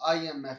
IMF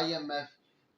IMF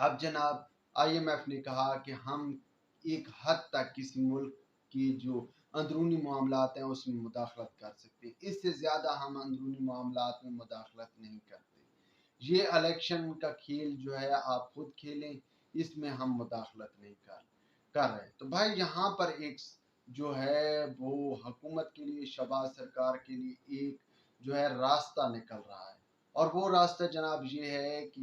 اب جناب IMF نے کہا کہ ہم ایک حد تک کسی ملک کی جو اندرونی معاملات ہیں اس میں مداخلت کر سکتے ہیں، اس سے زیادہ ہم اندرونی معاملات میں مداخلت نہیں کرتے۔ یہ الیکشن کا کھیل جو ہے آپ خود کھیلیں، اس میں ہم مداخلت نہیں کر رہے۔ تو بھائی یہاں پر ایک جو ہے وہ حکومت کے لیے، شہباز سرکار کے لیے ایک جو ہے راستہ نکل رہا ہے، اور وہ راستہ جناب یہ ہے کہ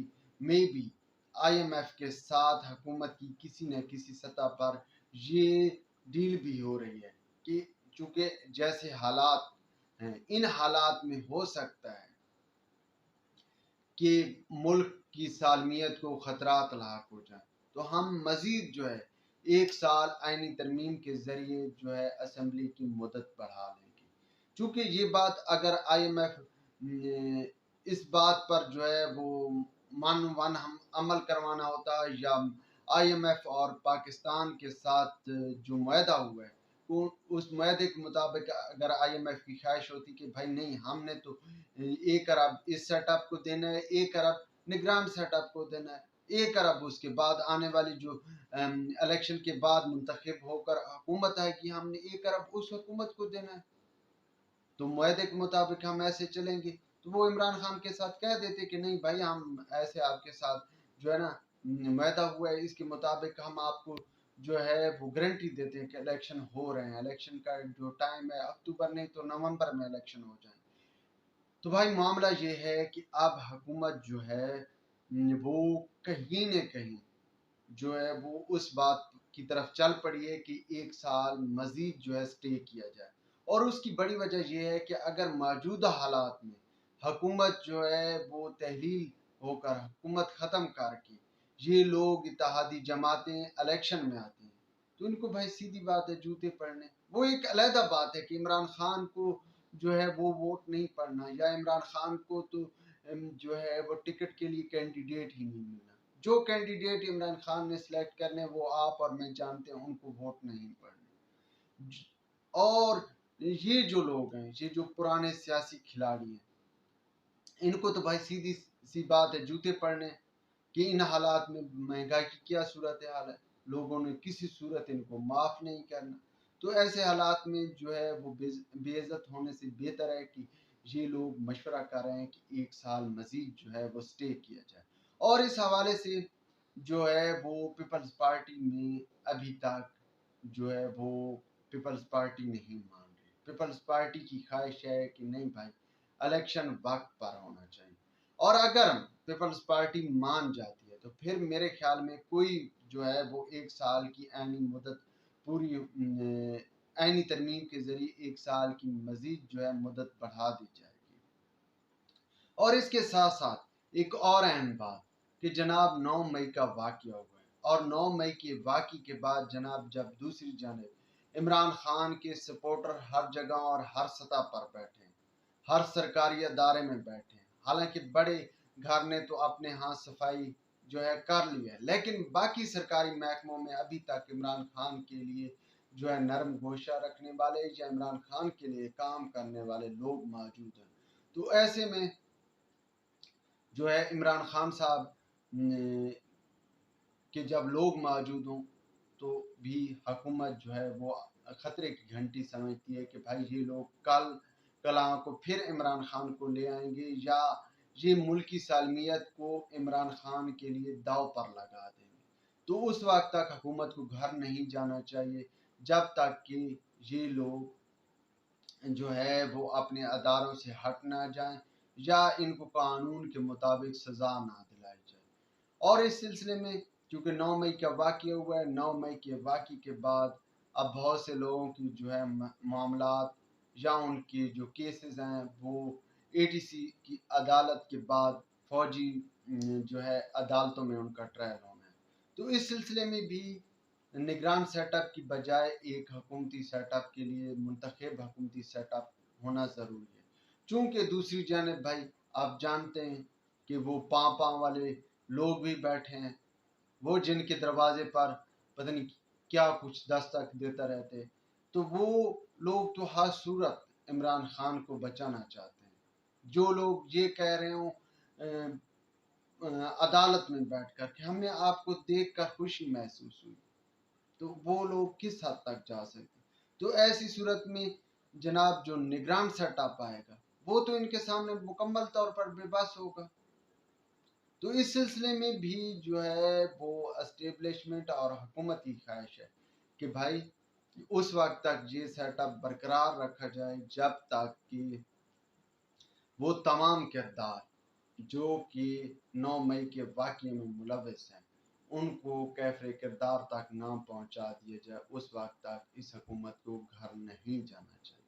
IMF کے ساتھ حکومت کی کسی نہ کسی سطح پر یہ ڈیل بھی ہو رہی ہے کہ چونکہ جیسے حالات ہیں، ان حالات میں ہو سکتا ہے کہ ملک کی سالمیت کو خطرات لاحق ہو جائیں، تو ہم مزید جو ہے 1 سال آئینی ترمیم کے ذریعے جو ہے اسمبلی کی مدت بڑھا لیں گے۔ چونکہ یہ بات اگر IMF اس بات پر جو ہے وہ ہم عمل کروانا ہوتا، یا IMF اور پاکستان کے ساتھ جو معاہدہ ہوا ہے اس معاہدے کے مطابق اگر IMF کی خواہش ہوتی کہ بھائی نہیں، ہم نے تو 1 ارب اس سیٹ اپ کو دینا ہے، 1 ارب نگران سیٹ اپ کو دینا ہے، 1 ارب اس کے بعد آنے والی جو الیکشن کے بعد منتخب ہو کر حکومت آئے گی، ہم نے 1 ارب اس حکومت کو دینا ہے، تو معاہدے کے مطابق ہم ایسے چلیں گے۔ تو وہ عمران خان کے ساتھ کہہ دیتے کہ نہیں بھائی، ہم ایسے آپ کے ساتھ جو ہے نا معاہدہ ہوا ہے، اس کے مطابق ہم آپ کو جو ہے وہ گارنٹی دیتے ہیں کہ الیکشن ہو رہے ہیں، الیکشن کا جو ٹائم ہے اکتوبر نہیں تو نومبر میں الیکشن ہو جائیں۔ تو بھائی معاملہ یہ ہے کہ اب حکومت جو ہے وہ کہیں نہ کہیں جو ہے وہ اس بات کی طرف چل پڑی ہے کہ 1 سال مزید جو ہے سٹے کیا جائے، اور اس کی بڑی وجہ یہ ہے کہ اگر موجودہ حالات میں حکومت جو ہے وہ تحلیل ہو کر حکومت ختم کر کے یہ لوگ اتحادی جماعتیں الیکشن میں آتی ہیں، تو ان کو بھائی سیدھی بات ہے جوتے پڑنے۔ وہ ایک علیحدہ بات ہے کہ عمران خان کو جو ہے وہ ووٹ نہیں پڑنا، یا عمران خان کو تو جو ہے وہ ٹکٹ کے لیے کینڈیڈیٹ ہی نہیں ملنا۔ جو کینڈیڈیٹ عمران خان نے سلیکٹ کرنے وہ آپ اور میں جانتے ہیں، ان کو ووٹ نہیں پڑنے۔ اور یہ جو لوگ ہیں، یہ جو پرانے سیاسی کھلاڑی ہیں، ان کو تو بھائی سیدھی سی بات ہے جوتے پڑنے، کہ ان حالات میں مہنگائی کی کیا صورتحال ہے، لوگوں نے کسی صورت ان کو معاف نہیں کرنا۔ تو ایسے حالات میں جو ہے وہ بے عزت ہونے سے بہتر ہے کہ یہ لوگ مشورہ کر رہے ہیں کہ 1 سال مزید جو ہے وہ سٹے کیا جائے، اور اس حوالے سے جو ہے وہ پیپلز پارٹی میں ابھی تک جو ہے وہ پیپلز پارٹی نہیں مان رہی۔ پیپلز پارٹی کی خواہش ہے کہ نہیں بھائی، الیکشن وقت پر ہونا چاہیے، اور اگر پیپلز پارٹی مان جاتی ہے تو پھر میرے خیال میں کوئی جو ہے وہ 1 سال کی آئینی مدت پوری آئینی ترمیم کے ذریعے 1 سال کی مزید جو ہے مدت بڑھا دی جائے گی۔ اور اس کے ساتھ ساتھ ایک اور اہم بات کہ جناب 9 مئی کا واقعہ ہوا ہے، اور 9 مئی کے واقعے کے بعد جناب جب دوسری جانب عمران خان کے سپورٹر ہر جگہ اور ہر سطح پر بیٹھے ہیں، ہر سرکاری ادارے میں بیٹھے ہیں، حالانکہ بڑے گھر نے تو اپنے ہاں صفائی جو ہے کر لی ہے، لیکن باقی سرکاری محکموں میں ابھی تک عمران خان کے لیے جو ہے نرم گوشہ رکھنے والے یا عمران خان کے لیے کام کرنے والے لوگ موجود ہیں۔ تو ایسے میں جو ہے عمران خان صاحب کہ جب لوگ موجود ہوں تو بھی حکومت جو ہے وہ خطرے کی گھنٹی سمجھتی ہے کہ بھائی یہ لوگ کل کو پھر عمران خان کو لے آئیں گے، یا یہ ملکی سالمیت کو عمران خان کے لیے داؤ پر لگا دیں گے۔ تو اس وقت تک حکومت کو گھر نہیں جانا چاہیے جب تک کہ یہ لوگ جو ہے وہ اپنے اداروں سے ہٹ نہ جائیں، یا ان کو قانون کے مطابق سزا نہ دلائی جائے۔ اور اس سلسلے میں کیونکہ 9 مئی کا واقعہ ہوا ہے، 9 مئی کے واقعے کے بعد اب بہت سے لوگوں کی جو ہے معاملات یا ان کے جو کیسز ہیں وہ ATC کی عدالت کے بعد فوجی جو ہے عدالتوں میں ان کا ٹرائل ہونا ہے۔ تو اس سلسلے میں بھی نگران سیٹ اپ کی بجائے ایک حکومتی سیٹ اپ کے لیے منتخب حکومتی سیٹ اپ ہونا ضروری ہے، چونکہ دوسری جانب بھائی آپ جانتے ہیں کہ وہ پاں والے لوگ بھی بیٹھے ہیں، وہ جن کے دروازے پر پتہ نہیں کیا کچھ دستک دیتا رہتے، تو وہ لوگ تو ہر صورت عمران خان کو بچانا چاہتے ہیں۔ جو لوگ یہ کہہ رہے ہوں عدالت میں بیٹھ کر کہ ہمیں آپ کو دیکھ کر خوشی محسوس ہوئی، تو وہ لوگ کس حد تک جا سکتے؟ تو ایسی صورت میں جناب جو نگران سیٹ اپ آئے گا وہ تو ان کے سامنے مکمل طور پر بے بس ہوگا۔ تو اس سلسلے میں بھی جو ہے وہ اسٹیبلشمنٹ اور حکومت کی خواہش ہے کہ بھائی اس وقت تک یہ سیٹ اپ برقرار رکھا جائے جب تک کہ وہ تمام کردار جو کہ 9 مئی کے واقعے میں ملوث ہیں ان کو کیفر کردار تک نہ پہنچا دیا جائے، اس وقت تک اس حکومت کو گھر نہیں جانا چاہیے۔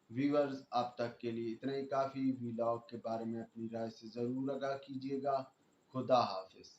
ویورز اب تک کے لیے اتنا ہی کافی۔ ویلاگ کے بارے میں اپنی رائے سے ضرور آگاہ کیجیے گا۔ خدا حافظ۔